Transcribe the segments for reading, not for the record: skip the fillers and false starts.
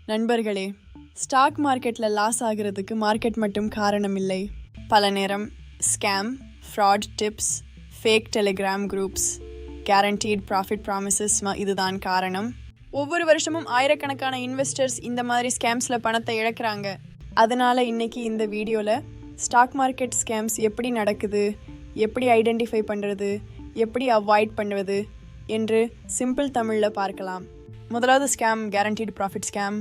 நண்பர்களே, ஸ்டாக் மார்க்கெட்டில் லாஸ் ஆகிறதுக்கு மார்க்கெட் மட்டும் காரணம் இல்லை. பல நேரம் scam, fraud tips, fake Telegram groups, guaranteed profit promises இதுதான் காரணம். ஒவ்வொரு வருஷமும் ஆயிரக்கணக்கான இன்வெஸ்டர்ஸ் இந்த மாதிரி ஸ்கேம்ஸில் பணத்தை இழக்கிறாங்க. அதனால் இன்றைக்கி இந்த வீடியோவில் ஸ்டாக் மார்க்கெட் ஸ்கேம்ஸ் எப்படி நடக்குது, எப்படி ஐடென்டிஃபை பண்ணுறது, எப்படி அவாய்ட் பண்ணுவது என்று சிம்பிள் தமிழில் பார்க்கலாம். முதலாவது scam guaranteed profit scam.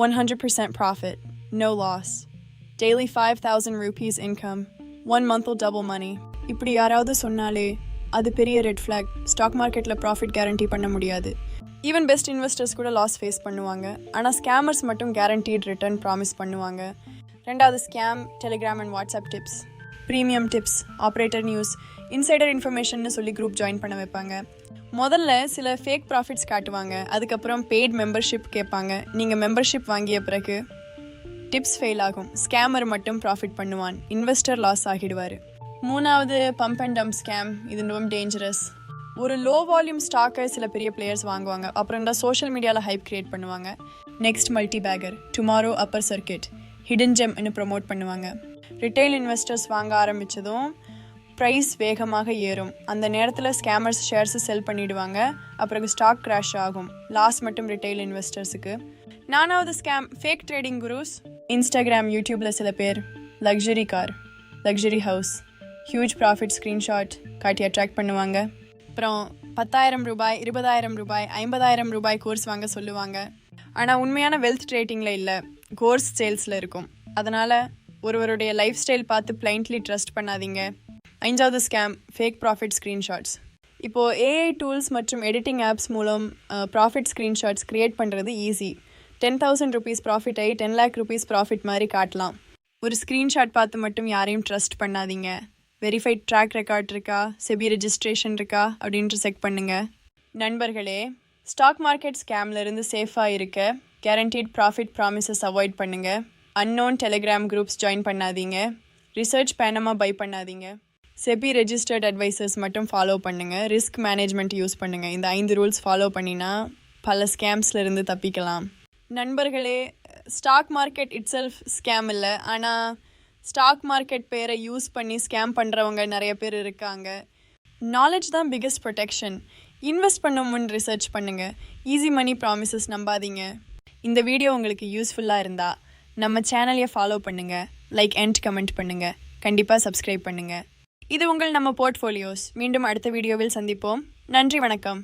100% profit, no loss. Daily 5,000 rupees income. 1 month will double money. இப்படி யாராவது சொன்னாலே அது பெரிய ரெட் ஃப்ளாக். ஸ்டாக் மார்க்கெட்டில் ப்ராஃபிட் கேரண்டி பண்ண முடியாது. ஈவன் பெஸ்ட் இன்வெஸ்டர்ஸ் கூட லாஸ் ஃபேஸ் பண்ணுவாங்க. ஆனால் ஸ்கேமர்ஸ் மட்டும் கேரண்டீட் ரிட்டர்ன் ப்ராமிஸ் பண்ணுவாங்க. ரெண்டாவது scam Telegram and WhatsApp tips. Premium tips, operator news, insider இன்ஃபர்மேஷன்னு சொல்லி குரூப் ஜாயின் பண்ண வைப்பாங்க. முதல்ல சில ஃபேக் ப்ராஃபிட்ஸ் காட்டுவாங்க. அதுக்கப்புறம் பெய்ட் மெம்பர்ஷிப் கேட்பாங்க. நீங்கள் மெம்பர்ஷிப் வாங்கிய பிறகு டிப்ஸ் ஃபெயில் ஆகும். ஸ்கேமர் மட்டும் ப்ராஃபிட் பண்ணுவான், இன்வெஸ்டர் லாஸ் ஆகிடுவார். மூணாவது பம்ப் அண்ட் டம்ப் ஸ்கேம். இது ரொம்ப டேஞ்சரஸ். ஒரு லோ வால்யூம் ஸ்டாக்கை சில பெரிய பிளேயர்ஸ் வாங்குவாங்க. அப்புறம் இந்த சோஷியல் மீடியாவில் ஹைப் கிரியேட் பண்ணுவாங்க. Next multibagger, tomorrow upper circuit, hidden ஜெம்னு ப்ரொமோட் பண்ணுவாங்க. ரிட்டைல் இன்வெஸ்டர்ஸ் வாங்க ஆரம்பித்ததும் ப்ரைஸ் வேகமாக ஏறும். அந்த நேரத்தில் ஸ்கேமர்ஸ் ஷேர்ஸை செல் பண்ணிவிடுவாங்க. அப்புறம் ஸ்டாக் கிராஷ் ஆகும். லாஸ் மட்டும் ரிட்டைல் இன்வெஸ்டர்ஸுக்கு. நானாவது scam fake trading groups. Instagram, யூடியூப்பில் சில பேர் luxury car, luxury house, huge profit screenshot காட்டி அட்ராக்ட் பண்ணுவாங்க. அப்புறம் 10,000 ரூபாய், 20,000 ரூபாய், 50,000 ரூபாய் கோர்ஸ் வாங்க சொல்லுவாங்க. ஆனால் உண்மையான வெல்த் ட்ரேடிங்கில் இல்லை, கோர்ஸ் சேல்ஸில் இருக்கும். அதனால் ஒருவருடைய லைஃப் ஸ்டைல் பார்த்து பிளைண்ட்லி ட்ரஸ்ட் பண்ணாதீங்க. அஞ்சாவது ஸ்கேம் ஃபேக் ப்ராஃபிட் ஸ்க்ரீன்ஷாட்ஸ். இப்போது ஏஐ டூல்ஸ் மற்றும் எடிட்டிங் ஆப்ஸ் மூலம் ப்ராஃபிட் ஸ்க்ரீன்ஷாட்ஸ் க்ரியேட் பண்ணுறது ஈஸி. 10,000 rupees ப்ராஃபிட்டை 10 lakh rupees ப்ராஃபிட் மாதிரி காட்டலாம். ஒரு ஸ்க்ரீன்ஷாட் பார்த்து மட்டும் யாரையும் ட்ரஸ்ட் பண்ணாதீங்க. வெரிஃபைட் ட்ராக் ரெக்கார்ட் இருக்கா, செபி ரெஜிஸ்ட்ரேஷன் இருக்கா அப்படின்ட்டு செக் பண்ணுங்கள். நண்பர்களே, ஸ்டாக் மார்க்கெட் ஸ்கேம்லேருந்து சேஃபாக இருக்க கேரண்டீட் ப்ராஃபிட் ப்ராமிசஸ் அவாய்ட் பண்ணுங்கள். அன்னோன் டெலிகிராம் குரூப்ஸ் ஜாயின் பண்ணாதீங்க. ரிசர்ச் பேனமாக பை பண்ணாதீங்க. செபி ரெஜிஸ்டர்ட் அட்வைசர்ஸ் மட்டும் ஃபாலோ பண்ணுங்கள். ரிஸ்க் மேனேஜ்மெண்ட் யூஸ் பண்ணுங்கள். இந்த 5 ரூல்ஸ் ஃபாலோ பண்ணினா பல ஸ்கேம்ஸ்லேருந்து தப்பிக்கலாம். நண்பர்களே, stock market itself scam இல்லை. ஆனால் ஸ்டாக் மார்க்கெட் பேரை யூஸ் பண்ணி ஸ்கேம் பண்ணுறவங்க நிறைய பேர் இருக்காங்க. நாலேஜ் தான் பிக்கஸ்ட் ப்ரொடெக்ஷன். இன்வெஸ்ட் பண்ண முன் ரிசர்ச் பண்ணுங்கள். ஈஸி மணி ப்ராமிசஸ் நம்பாதீங்க. இந்த வீடியோ உங்களுக்கு யூஸ்ஃபுல்லாக இருந்தால் நம்ம சேனலையை ஃபாலோ பண்ணுங்கள், லைக் அண்ட் கமெண்ட் பண்ணுங்கள், கண்டிப்பாக சப்ஸ்கிரைப் பண்ணுங்கள். இது உங்கள் நம்ம போர்ட்ஃபோலியோஸ். மீண்டும் அடுத்த வீடியோவில் சந்திப்போம். நன்றி, வணக்கம்.